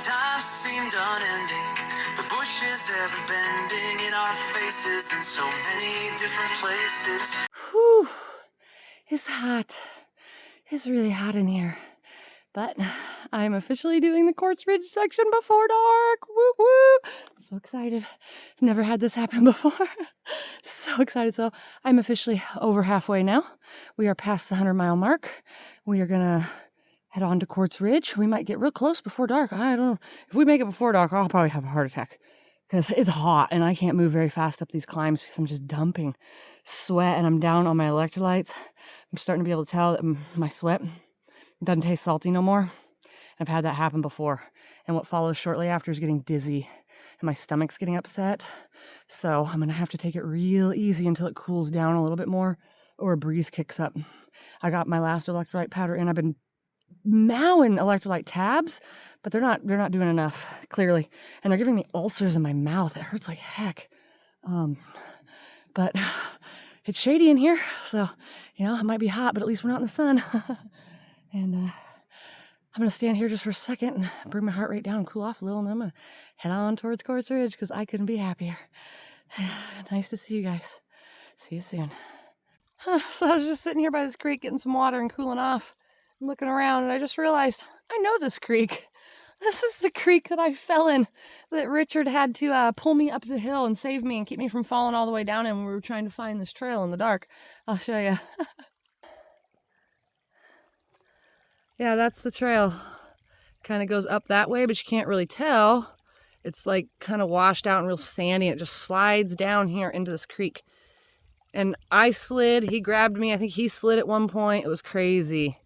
time seemed unending, the bushes ever bending in our faces in so many different places. Whew, it's hot. It's really hot in here. But I'm officially doing the Quartz Ridge section before dark. Woo woo! So excited. I've never had this happen before. So excited. So I'm officially over halfway now. We are past the 100-mile mark. We are gonna head on to Quartz Ridge. We might get real close before dark. I don't know. If we make it before dark, I'll probably have a heart attack because it's hot and I can't move very fast up these climbs because I'm just dumping sweat and I'm down on my electrolytes. I'm starting to be able to tell that my sweat doesn't taste salty no more. I've had that happen before. And what follows shortly after is getting dizzy and my stomach's getting upset. So I'm gonna have to take it real easy until it cools down a little bit more or a breeze kicks up. I got my last electrolyte powder in. I've been mowing electrolyte tabs, but they're not doing enough, clearly. And they're giving me ulcers in my mouth. It hurts like heck. But it's shady in here, so, you know, it might be hot, but at least we're not in the sun. And I'm going to stand here just for a second and bring my heart rate down and cool off a little, and then I'm going to head on towards Quartz Ridge because I couldn't be happier. Nice to see you guys. See you soon. So I was just sitting here by this creek getting some water and cooling off. I'm looking around and I just realized I know this creek. This is the creek that I fell in, that Richard had to pull me up the hill and save me and keep me from falling all the way down in when we were trying to find this trail in the dark. I'll show you. Yeah, that's the trail. Kind of goes up that way, but you can't really tell. It's like kind of washed out and real sandy, and it just slides down here into this creek. And I slid, he grabbed me. I think he slid at one point. It was crazy.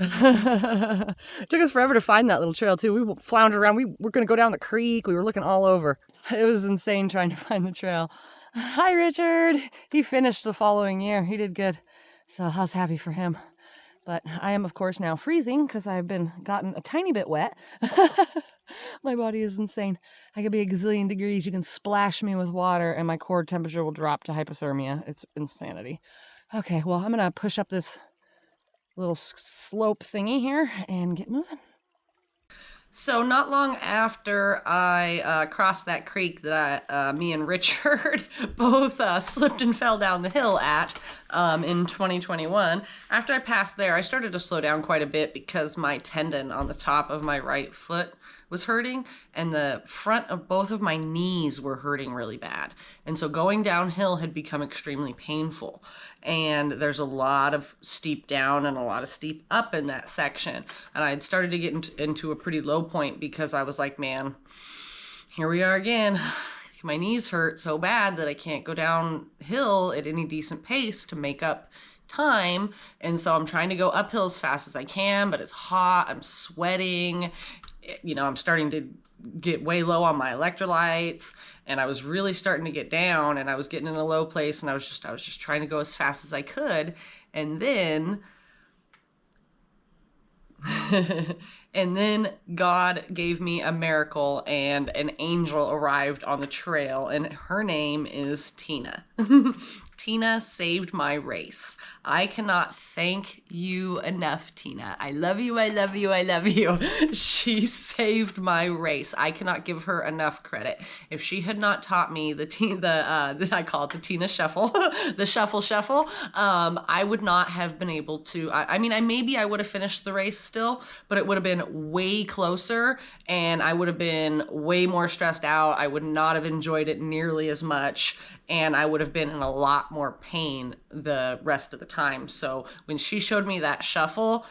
It took us forever to find that little trail too. We floundered around. We were going to go down the creek. We were looking all over. It was insane trying to find the trail. Hi, Richard. He finished the following year. He did good. So I was happy for him. But I am, of course, now freezing because I've gotten a tiny bit wet. My body is insane. I could be a gazillion degrees. You can splash me with water and my core temperature will drop to hypothermia. It's insanity. Okay, well, I'm going to push up this little slope thingy here and get moving. So not long after I crossed that creek that me and Richard both slipped and fell down the hill at in 2021, after I passed there, I started to slow down quite a bit because my tendon on the top of my right foot was hurting and the front of both of my knees were hurting really bad. And so going downhill had become extremely painful. And there's a lot of steep down and a lot of steep up in that section. And I had started to get into a pretty low point because I was like, man, here we are again. My knees hurt so bad that I can't go downhill at any decent pace to make up time. And so I'm trying to go uphill as fast as I can, but it's hot, I'm sweating, you know, I'm starting to get way low on my electrolytes, and I was really starting to get down, and I was getting in a low place, and I was just trying to go as fast as I could. And then and then God gave me a miracle, and an angel arrived on the trail, and her name is Tina. Tina saved my race. I cannot thank you enough, Tina. I love you, I love you, I love you. She saved my race. I cannot give her enough credit. If she had not taught me I call it the Tina shuffle, the shuffle, I would not have been able to, maybe I would have finished the race still, but it would have been way closer and I would have been way more stressed out. I would not have enjoyed it nearly as much, and I would have been in a lot more pain the rest of the time. So when she showed me that shuffle,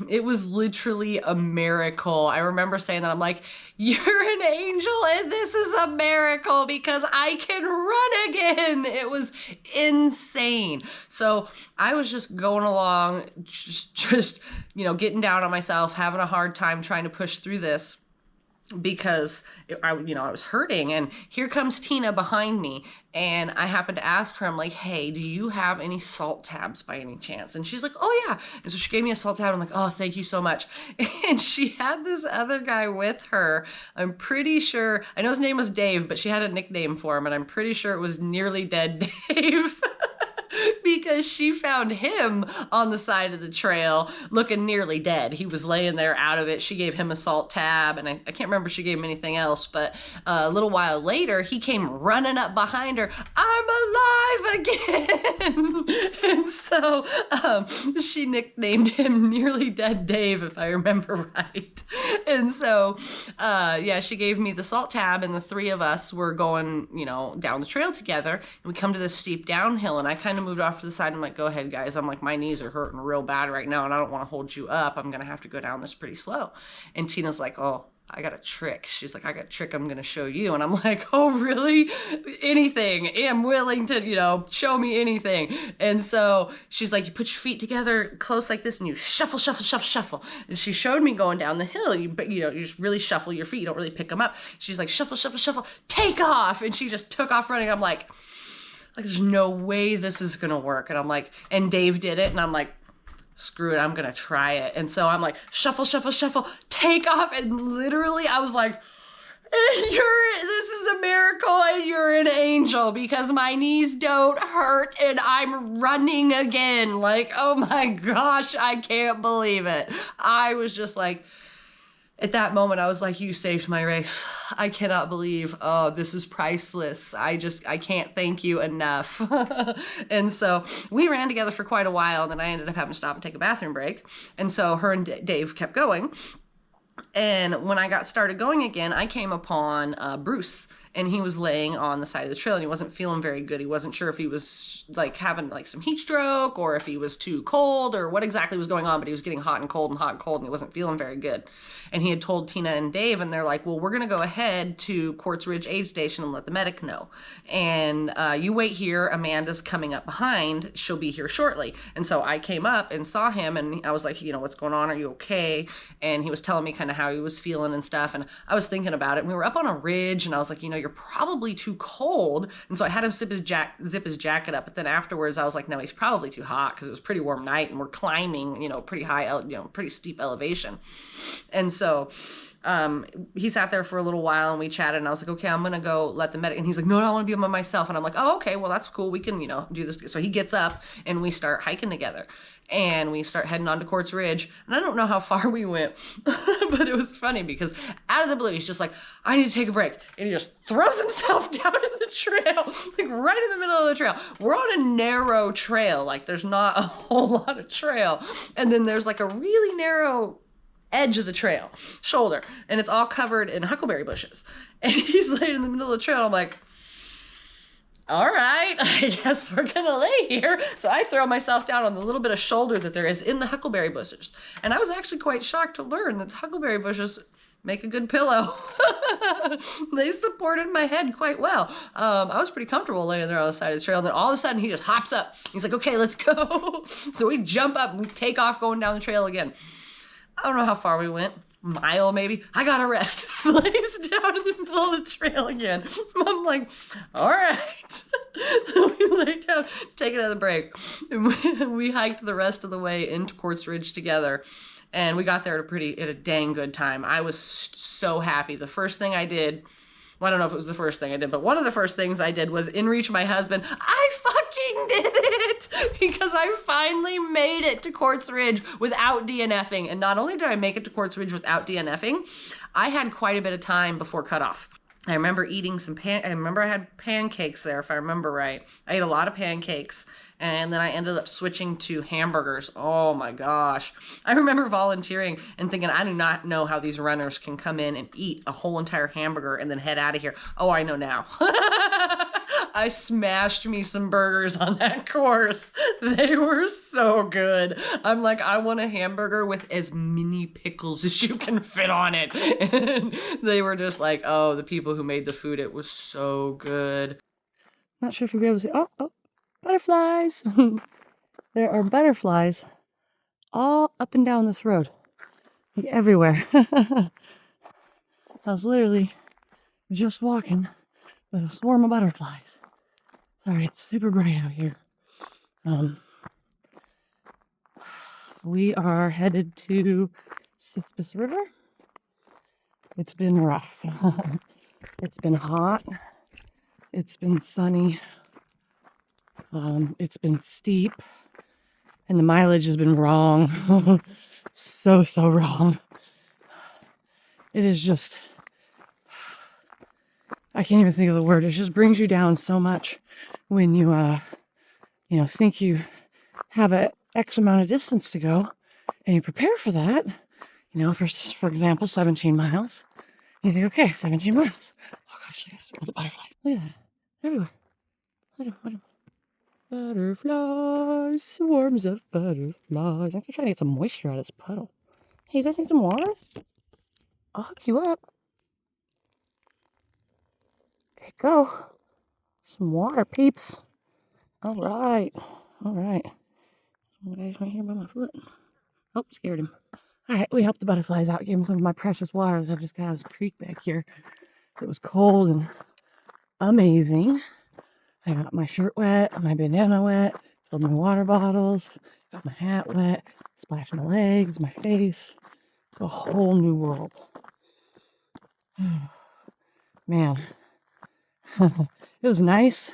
it was literally a miracle. I remember saying that, I'm like, you're an angel and this is a miracle because I can run again. It was insane. So I was just going along, just getting down on myself, having a hard time trying to push through this, because I was hurting. And here comes Tina behind me, and I happened to ask her, I'm like, hey, do you have any salt tabs by any chance? And she's like, oh yeah. And so she gave me a salt tab. I'm like, oh, thank you so much. And she had this other guy with her. I'm pretty sure, I know his name was Dave, but she had a nickname for him, and I'm pretty sure it was Nearly Dead Dave. because she found him on the side of the trail looking nearly dead. He was laying there out of it. She gave him a salt tab, and I can't remember if she gave him anything else, but a little while later, he came running up behind her. I'm alive again! And so she nicknamed him Nearly Dead Dave, if I remember right. And so, yeah, she gave me the salt tab, and the three of us were going, you know, down the trail together. And we come to this steep downhill, and I kind of moved off to the side. I'm like, go ahead, guys. I'm like, my knees are hurting real bad right now, and I don't want to hold you up. I'm going to have to go down this pretty slow. And Tina's like, oh, I got a trick. She's like, I got a trick I'm going to show you. And I'm like, oh, really? Anything. I'm willing to, you know, show me anything. And so she's like, you put your feet together close like this and you shuffle, shuffle, shuffle, shuffle. And she showed me going down the hill. You just really shuffle your feet. You don't really pick them up. She's like, shuffle, shuffle, shuffle, take off. And she just took off running. I'm like, there's no way this is going to work. And I'm like, and Dave did it. And I'm like, screw it, I'm gonna try it. And so I'm like, shuffle, shuffle, shuffle, take off. And literally I was like, this is a miracle and you're an angel, because my knees don't hurt and I'm running again. Like, oh my gosh, I can't believe it. I was just like, at that moment, I was like, you saved my race. I cannot believe, oh, this is priceless. I can't thank you enough. And so we ran together for quite a while, and then I ended up having to stop and take a bathroom break. And so her and Dave kept going. And when I got started going again, I came upon Bruce, and he was laying on the side of the trail, and he wasn't feeling very good. He wasn't sure if he was like having like some heat stroke or if he was too cold or what exactly was going on, but he was getting hot and cold, and he wasn't feeling very good. And he had told Tina and Dave, and they're like, well, we're going to go ahead to Quartz Ridge Aid Station and let the medic know. And you wait here. Amanda's coming up behind. She'll be here shortly. And so I came up and saw him, and I was like, you know, what's going on? Are you okay? And he was telling me kind of how he was feeling and stuff. And I was thinking about it. And we were up on a ridge, and I was like, you know, you're probably too cold. And so I had him zip his jacket up. But then afterwards, I was like, no, he's probably too hot, because it was a pretty warm night, and we're climbing, you know, pretty high, pretty steep elevation. And so he sat there for a little while, and we chatted, and I was like, okay, I'm gonna go let the medic. And he's like, no, I want to be by myself. And I'm like, oh, okay, well, that's cool. We can, you know, do this. So he gets up, and we start hiking together. And we start heading on to Quartz Ridge. And I don't know how far we went, but it was funny because out of the blue, he's just like, I need to take a break. And he just throws himself down in the trail, like right in the middle of the trail. We're on a narrow trail. Like, there's not a whole lot of trail. And then there's like a really narrow edge of the trail, shoulder. And it's all covered in huckleberry bushes. And he's laying in the middle of the trail. I'm like, all right, I guess we're gonna lay here. So I throw myself down on the little bit of shoulder that there is in the huckleberry bushes. And I was actually quite shocked to learn that the huckleberry bushes make a good pillow. They supported my head quite well. I was pretty comfortable laying there on the side of the trail. And then all of a sudden he just hops up. He's like, okay, let's go. So we jump up and we take off going down the trail again. I don't know how far we went. Mile maybe. I gotta rest. Lays down in the middle of the trail again. I'm like, all right. So we lay down, take another break. And we hiked the rest of the way into Quartz Ridge together. And we got there at a dang good time. I was so happy. The first thing I did, well, I don't know if it was the first thing I did, but one of the first things I did was in reach my husband. I fucking did it, because I finally made it to Quartz Ridge without DNFing. And not only did I make it to Quartz Ridge without DNFing, I had quite a bit of time before cutoff. I remember eating I remember I had pancakes there, if I remember right. I ate a lot of pancakes, and then I ended up switching to hamburgers. Oh my gosh. I remember volunteering and thinking, I do not know how these runners can come in and eat a whole entire hamburger and then head out of here. Oh, I know now. I smashed me some burgers on that course. They were so good. I'm like, I want a hamburger with as many pickles as you can fit on it. And they were just like, oh, the people who made the food, it was so good. Not sure if you'll be able to see. Oh, butterflies. There are butterflies all up and down this road, like everywhere. I was literally just walking with a swarm of butterflies. Sorry, it's super bright out here. We are headed to Cispus River. It's been rough. It's been hot. It's been sunny. It's been steep and the mileage has been wrong. So wrong. It is just, I can't even think of the word. It just brings you down so much when you, think you have a X amount of distance to go and you prepare for that, for example, 17 miles. You think, okay, 17 miles. Oh gosh, look at the butterflies. Look at that. Everywhere. Look at them. Butterflies, swarms of butterflies. I think they're trying to get some moisture out of this puddle. Hey, you guys need some water? I'll hook you up. There you go. Some water, peeps. All right. All right. Some guy's right here by my foot. Oh, scared him. All right, we helped the butterflies out. Gave them some of my precious water that I've just got out of this creek back here. It was cold and amazing. I got my shirt wet, my bandana wet, filled my water bottles, got my hat wet, splashed my legs, my face. It's a whole new world. Man, it was nice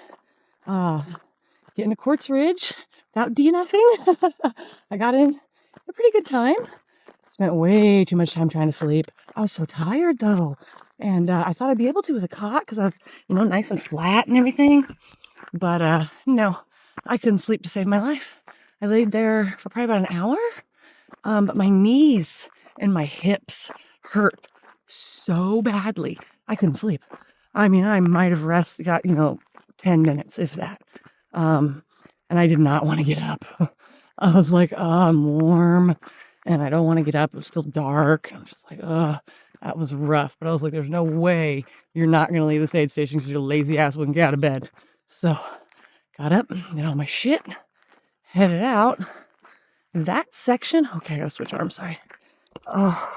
getting to Quartz Ridge without DNFing. I got in a pretty good time. Spent way too much time trying to sleep. I was so tired though. And I thought I'd be able to with a cot because I was, nice and flat and everything. But no, I couldn't sleep to save my life. I laid there for probably about an hour. But my knees and my hips hurt so badly. I couldn't sleep. I mean, I might have got 10 minutes, if that. And I did not want to get up. I was like, oh, I'm warm and I don't want to get up. It was still dark. I was just like, oh, that was rough. But I was like, there's no way you're not going to leave this aid station because your lazy ass wouldn't get out of bed. So got up, did all my shit, headed out. That section, okay, I gotta switch arms, sorry. Oh,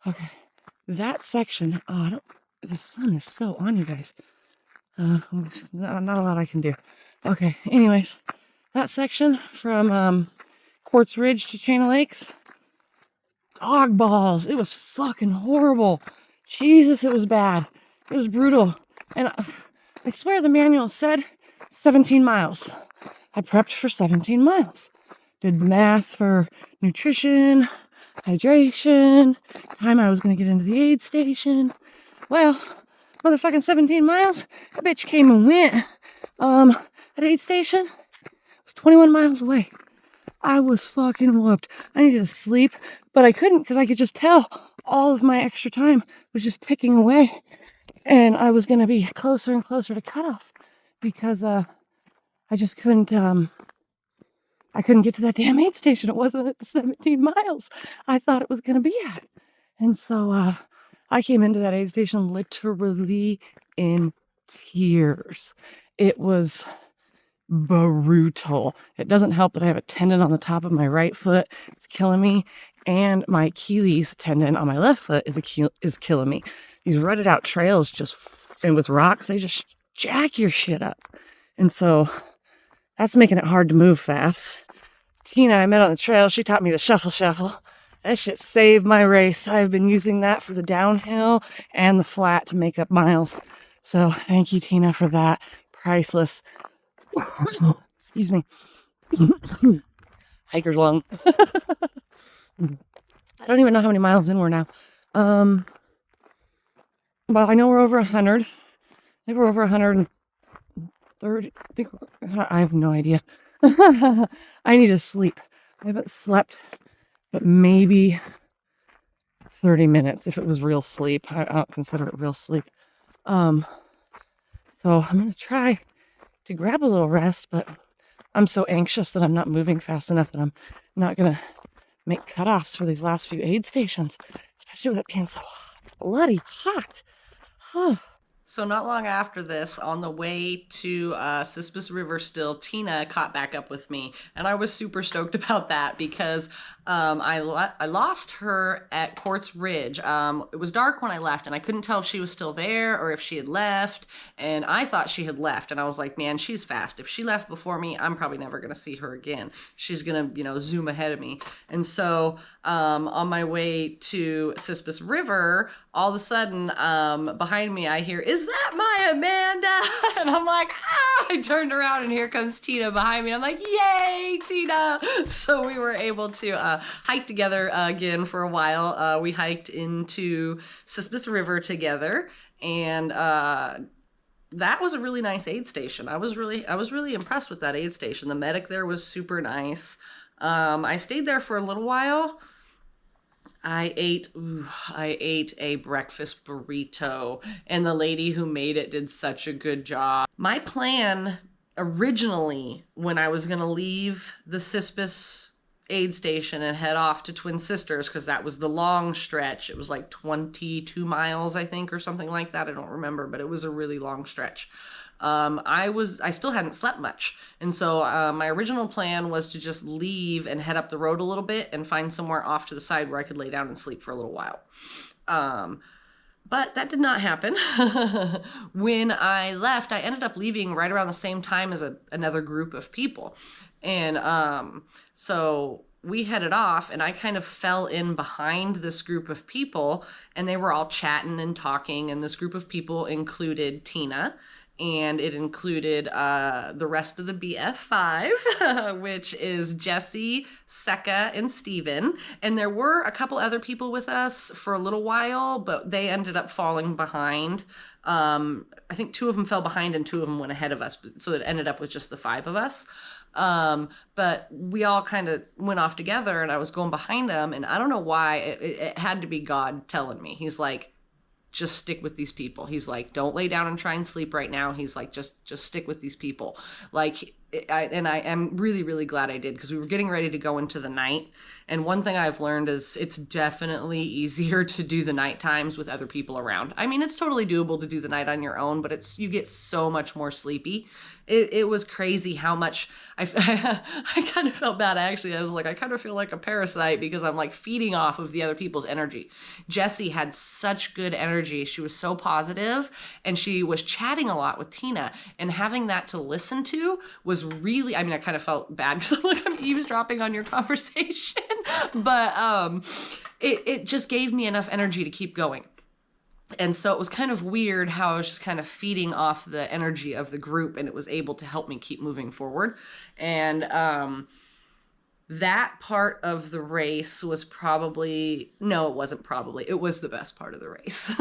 okay. That section, the sun is so on you guys. Not a lot I can do. Okay, anyways, that section from Quartz Ridge to Chain of Lakes, dog balls. It was fucking horrible. Jesus, it was bad. It was brutal. And I swear the manual said 17 miles. I prepped for 17 miles. Did the math for nutrition, hydration, time I was going to get into the aid station. Well, motherfucking 17 miles. That bitch came and went. That aid station was 21 miles away. I was fucking whooped. I needed to sleep, but I couldn't because I could just tell all of my extra time was just ticking away. And I was going to be closer and closer to cutoff because I just couldn't get to that damn aid station. It wasn't at the 17 miles I thought it was going to be at. And so I came into that aid station literally in tears. It was brutal. It doesn't help that I have a tendon on the top of my right foot. It's killing me. And my Achilles tendon on my left foot is killing me. These rutted out trails and with rocks, they just jack your shit up. And so that's making it hard to move fast. Tina, I met on the trail. She taught me the shuffle. That shit saved my race. I've been using that for the downhill and the flat to make up miles. So thank you, Tina, for that. Priceless. Excuse me. Hiker's lung. I don't even know how many miles in we're now. Well, I know we're over 100. I think we're over 130. I have no idea. I need to sleep. I haven't slept, but maybe 30 minutes if it was real sleep. I don't consider it real sleep. So I'm going to try to grab a little rest, but I'm so anxious that I'm not moving fast enough that I'm not going to make cutoffs for these last few aid stations, especially with it being so bloody hot. So not long after this, on the way to Sispus River still, Tina caught back up with me. And I was super stoked about that because I lost her at Quartz Ridge. It was dark when I left, and I couldn't tell if she was still there or if she had left. And I thought she had left, and I was like, man, she's fast. If she left before me, I'm probably never gonna see her again. She's gonna, zoom ahead of me. And so, on my way to Cispus River, all of a sudden, behind me, I hear, "Is that my Amanda?" And I'm like, ah! I turned around, and here comes Tina behind me. I'm like, yay, Tina! So we were able to hike together again for a while. We hiked into Cispus River together, and that was a really nice aid station. I was really impressed with that aid station. The medic there was super nice. I stayed there for a little while. I ate a breakfast burrito, and the lady who made it did such a good job. My plan originally, when I was gonna leave the Cispus aid station and head off to Twin Sisters, because that was the long stretch. It was like 22 miles, I think, or something like that. I don't remember, but it was a really long stretch. I still hadn't slept much. And so my original plan was to just leave and head up the road a little bit and find somewhere off to the side where I could lay down and sleep for a little while. But that did not happen. When I left, I ended up leaving right around the same time as another group of people. And so we headed off, and I kind of fell in behind this group of people, and they were all chatting and talking. And this group of people included Tina, and it included the rest of the BF5, which is Jesse, Secca, and Steven. And there were a couple other people with us for a little while, but they ended up falling behind. I think 2 of them fell behind and 2 of them went ahead of us. So it ended up with just the 5 of us. But we all kind of went off together, and I was going behind them, and I don't know why. It had to be God telling me. He's like, just stick with these people. He's like, don't lay down and try and sleep right now. He's like, just stick with these people. Like, I am really, really glad I did, because we were getting ready to go into the night. And one thing I've learned is it's definitely easier to do the night times with other people around. I mean, it's totally doable to do the night on your own, but you get so much more sleepy. It was crazy how much I kind of felt bad, actually. I was like, I kind of feel like a parasite, because I'm like feeding off of the other people's energy. Jessie had such good energy. She was so positive, and she was chatting a lot with Tina, and having that to listen to was really, I mean, I kind of felt bad because I'm like, I'm eavesdropping on your conversation, but it just gave me enough energy to keep going. And so it was kind of weird how I was just kind of feeding off the energy of the group, and it was able to help me keep moving forward. And that part of the race was it wasn't probably, it was the best part of the race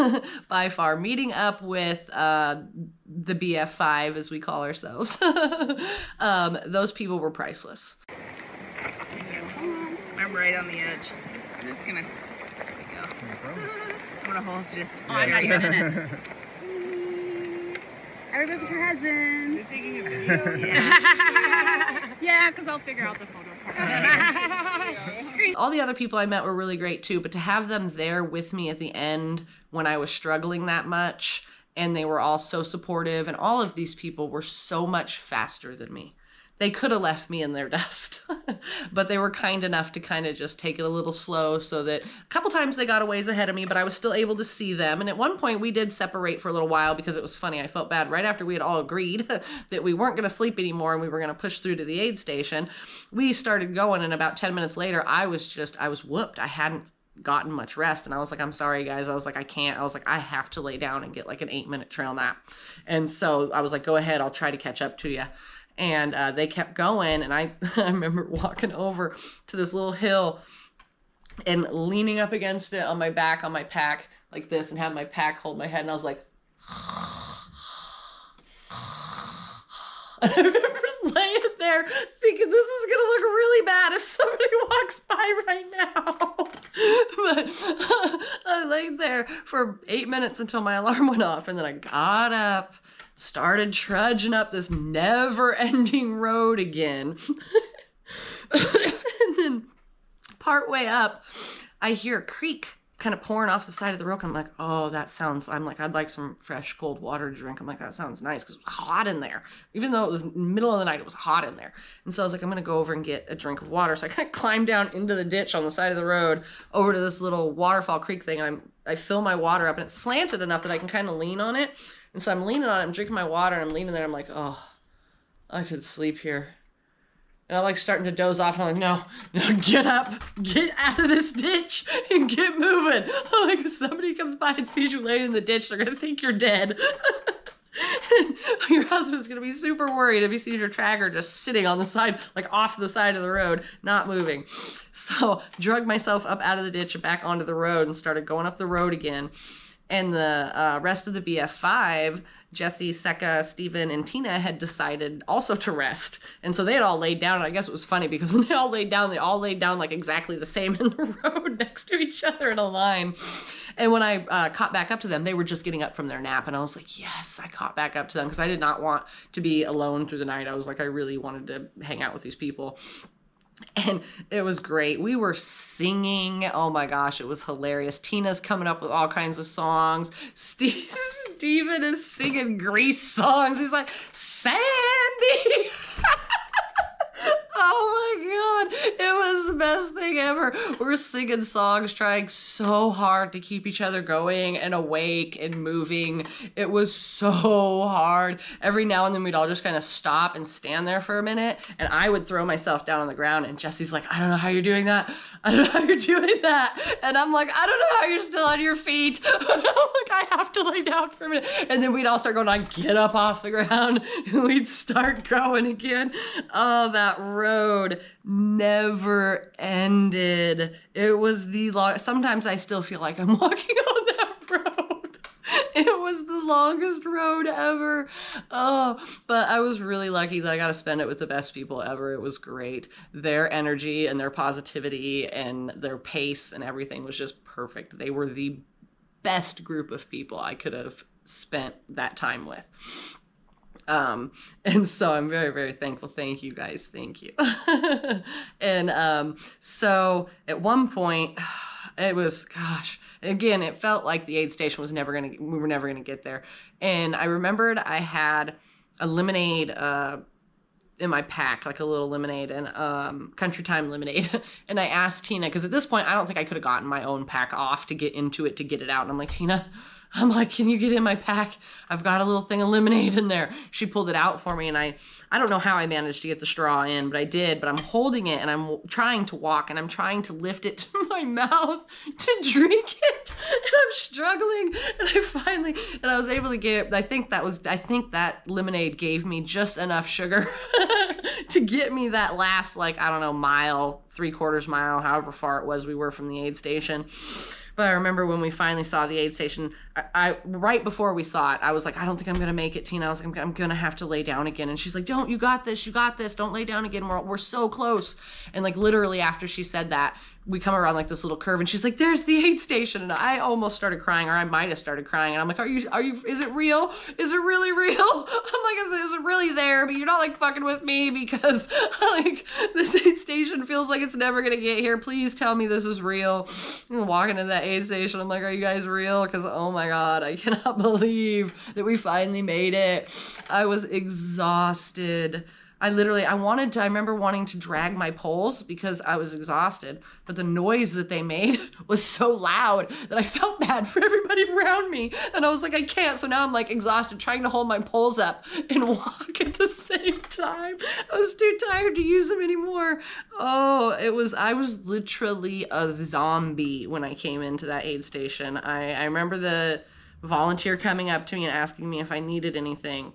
by far. Meeting up with the BF5, as we call ourselves, those people were priceless. I'm right on the edge. I'm just gonna, there we go. I'm gonna hold just. Oh, I'm not even in it. Everybody put your heads in. You're taking a video? Yeah. Yeah, because I'll figure out the photo part. All the other people I met were really great too, but to have them there with me at the end when I was struggling that much, and they were all so supportive, and all of these people were so much faster than me. They could have left me in their dust, but they were kind enough to kind of just take it a little slow, so that a couple times they got a ways ahead of me, but I was still able to see them. And at one point we did separate for a little while, because it was funny. I felt bad right after we had all agreed that we weren't going to sleep anymore and we were going to push through to the aid station. We started going, and about 10 minutes later, I was whooped. I hadn't gotten much rest, and I was like, I'm sorry guys. I was like, I can't. I was like, I have to lay down and get like an 8-minute trail nap. And so I was like, go ahead, I'll try to catch up to you. And they kept going, and I remember walking over to this little hill and leaning up against it on my back, on my pack, like this, and have my pack hold my head, and I was like, and I remember laying there thinking, this is gonna look really bad if somebody walks by right now. But I laid there for 8 minutes until my alarm went off, and then I got up, started trudging up this never-ending road again. And then partway up, I hear a creek kind of pouring off the side of the road. And I'm like, oh, I'm like, I'd like some fresh cold water to drink. I'm like, that sounds nice, because it was hot in there. Even though it was middle of the night, it was hot in there. And so I was like, I'm going to go over and get a drink of water. So I kind of climbed down into the ditch on the side of the road over to this little waterfall creek thing. And I fill my water up, and it's slanted enough that I can kind of lean on it. And so I'm leaning on it, I'm drinking my water, and I'm leaning there. I'm like, oh, I could sleep here. And I'm like starting to doze off, and I'm like, no, get up, get out of this ditch, and get moving. I'm like, if somebody comes by and sees you laying in the ditch, they're gonna think you're dead. Your husband's gonna be super worried if he sees your tracker just sitting on the side, like off the side of the road, not moving. So drug myself up out of the ditch and back onto the road and started going up the road again. And the rest of the BF5, Jesse, Seka, Steven, and Tina had decided also to rest. And so they had all laid down. And I guess it was funny because when they all laid down like exactly the same in the road next to each other in a line. And when I caught back up to them, they were just getting up from their nap. And I was like, yes, I caught back up to them because I did not want to be alone through the night. I was like, I really wanted to hang out with these people. And it was great. We were singing. Oh my gosh, it was hilarious. Tina's coming up with all kinds of songs. Steven is singing Grease songs. He's like, Sandy! Oh my God. It was the best thing ever. We're singing songs, trying so hard to keep each other going and awake and moving. It was so hard. Every now and then we'd all just kind of stop and stand there for a minute, and I would throw myself down on the ground, and Jesse's like, I don't know how you're doing that. I don't know how you're doing that. And I'm like, I don't know how you're still on your feet. I'm like, I have to lay down for a minute. And then we'd all start going on, get up off the ground, and we'd start going again. Oh, that road never ended. It was the long. Sometimes I still feel like I'm walking on that road. It was the longest road ever. Oh, but I was really lucky that I got to spend it with the best people ever. It was great. Their energy and their positivity and their pace and everything was just perfect. They were the best group of people I could have spent that time with. And so I'm very, very thankful. Thank you guys. Thank you. And, so at one point it was, gosh, again, it felt like the aid station was we were never going to get there. And I remembered I had a lemonade, in my pack, like a little lemonade and, country time lemonade. And I asked Tina, cause at this point, I don't think I could have gotten my own pack off to get into it, to get it out. And I'm like, Tina, can you get in my pack? I've got a little thing of lemonade in there. She pulled it out for me, and I don't know how I managed to get the straw in, but I did. But I'm holding it, and I'm trying to walk, and I'm trying to lift it to my mouth to drink it, and I'm struggling. And I was able to get. I think that lemonade gave me just enough sugar to get me that last, like, I don't know, mile, 3/4 mile, however far it was we were from the aid station. But I remember when we finally saw the aid station, I right before we saw it, I was like, I don't think I'm going to make it, Tina. I was like, I'm going to have to lay down again. And she's like, you got this. Don't lay down again. We're so close. And like literally after she said that, we come around like this little curve, and she's like, there's the aid station. And I almost started crying, or I might have started crying. And I'm like, are you, is it real? Is it really real? I'm like, is it really there? But you're not like fucking with me, because like this aid station feels like it's never going to get here. Please tell me this is real. I'm walking to that aid station. I'm like, are you guys real? Because oh my God, I cannot believe that we finally made it. I was exhausted. I remember wanting to drag my poles because I was exhausted, but the noise that they made was so loud that I felt bad for everybody around me. And I was like, I can't. So now I'm like exhausted, trying to hold my poles up and walk at the same time. I was too tired to use them anymore. Oh, I was literally a zombie when I came into that aid station. I remember the volunteer coming up to me and asking me if I needed anything.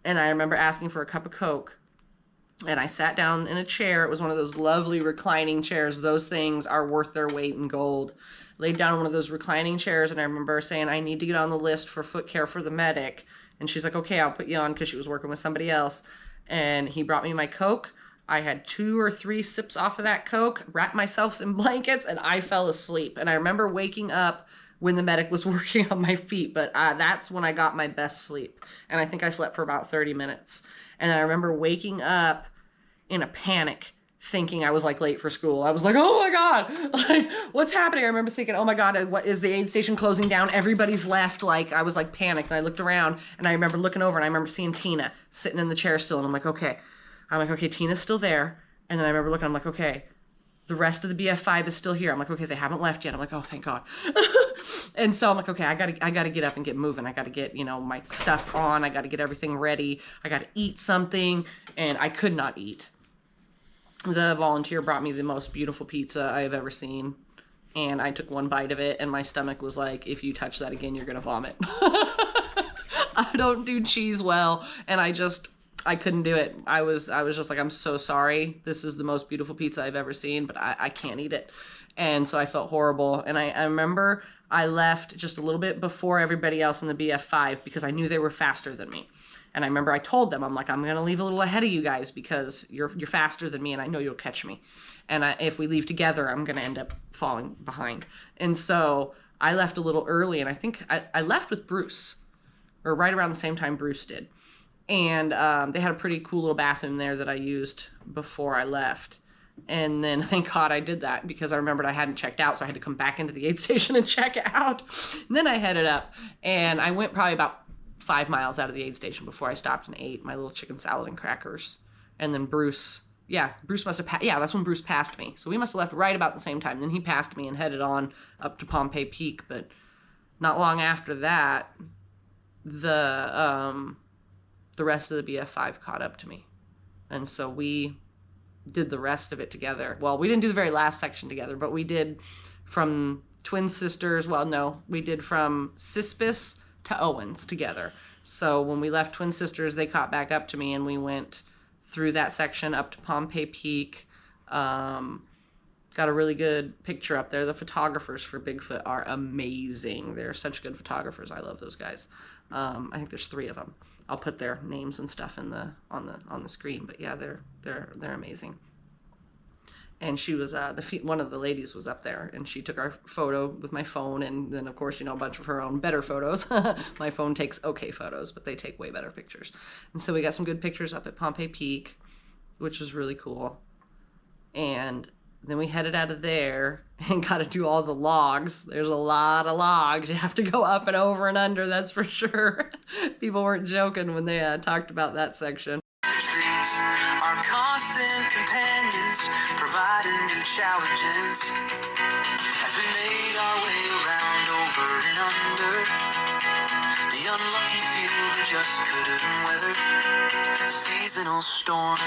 And I remember asking for a cup of Coke, and I sat down in a chair. It was one of those lovely reclining chairs. Those things are worth their weight in gold. Laid down in one of those reclining chairs, and I remember saying, I need to get on the list for foot care for the medic. And she's like, okay, I'll put you on, because she was working with somebody else. And he brought me my Coke. I had 2 or 3 sips off of that Coke, wrapped myself in blankets, and I fell asleep. And I remember waking up when the medic was working on my feet, but that's when I got my best sleep. And I think I slept for about 30 minutes. And I remember waking up in a panic thinking I was like late for school. I was like, oh my God, like what's happening? I remember thinking, oh my God, what is the aid station closing down? Everybody's left. Like I was like panicked, and I looked around, and I remember looking over, and I remember seeing Tina sitting in the chair still, and I'm like, okay, Tina's still there. And then I remember looking, I'm like, okay, the rest of the BF5 is still here. I'm like, okay, they haven't left yet. I'm like, oh, thank God. And so I'm like, okay, I gotta get up and get moving. I gotta get, my stuff on. I gotta get everything ready. I gotta eat something. And I could not eat. The volunteer brought me the most beautiful pizza I've ever seen. And I took one bite of it, and my stomach was like, if you touch that again, you're gonna vomit. I don't do cheese well, and I couldn't do it. I was just like, I'm so sorry. This is the most beautiful pizza I've ever seen, but I can't eat it. And so I felt horrible. And I remember I left just a little bit before everybody else in the BF5 because I knew they were faster than me. And I remember I told them, I'm like, I'm going to leave a little ahead of you guys because you're faster than me and I know you'll catch me. And if we leave together, I'm going to end up falling behind. And so I left a little early, and I think I left with Bruce, or right around the same time Bruce did. And they had a pretty cool little bathroom there that I used before I left. And then thank God I did that because I remembered I hadn't checked out, so I had to come back into the aid station and check out. And then I headed up, and I went probably about 5 miles out of the aid station before I stopped and ate my little chicken salad and crackers. And then Bruce must have, that's when Bruce passed me. So we must have left right about the same time. Then he passed me and headed on up to Pompeii Peak. But not long after that, the rest of the BF5 caught up to me. And so we did the rest of it together. Well, we didn't do the very last section together, but we did from Twin Sisters. Well, no, we did from Cispus to Owens together. So when we left Twin Sisters, they caught back up to me, and we went through that section up to Pompeii Peak. Got a really good picture up there. The photographers for Bigfoot are amazing. They're such good photographers. I love those guys. I think there's 3 of them. I'll put their names and stuff on the screen. But yeah, they're amazing. And she was one of the ladies was up there, and she took our photo with my phone, and then of course a bunch of her own better photos. My phone takes okay photos, but they take way better pictures. And so we got some good pictures up at Pompeii Peak, which was really cool. And then we headed out of there and got to do all the logs. There's a lot of logs. You have to go up and over and under, that's for sure. People weren't joking when they talked about that section. Trees are constant companions, providing new challenges. As we made our way around, over and under, the unlucky few who just couldn't weather seasonal storms.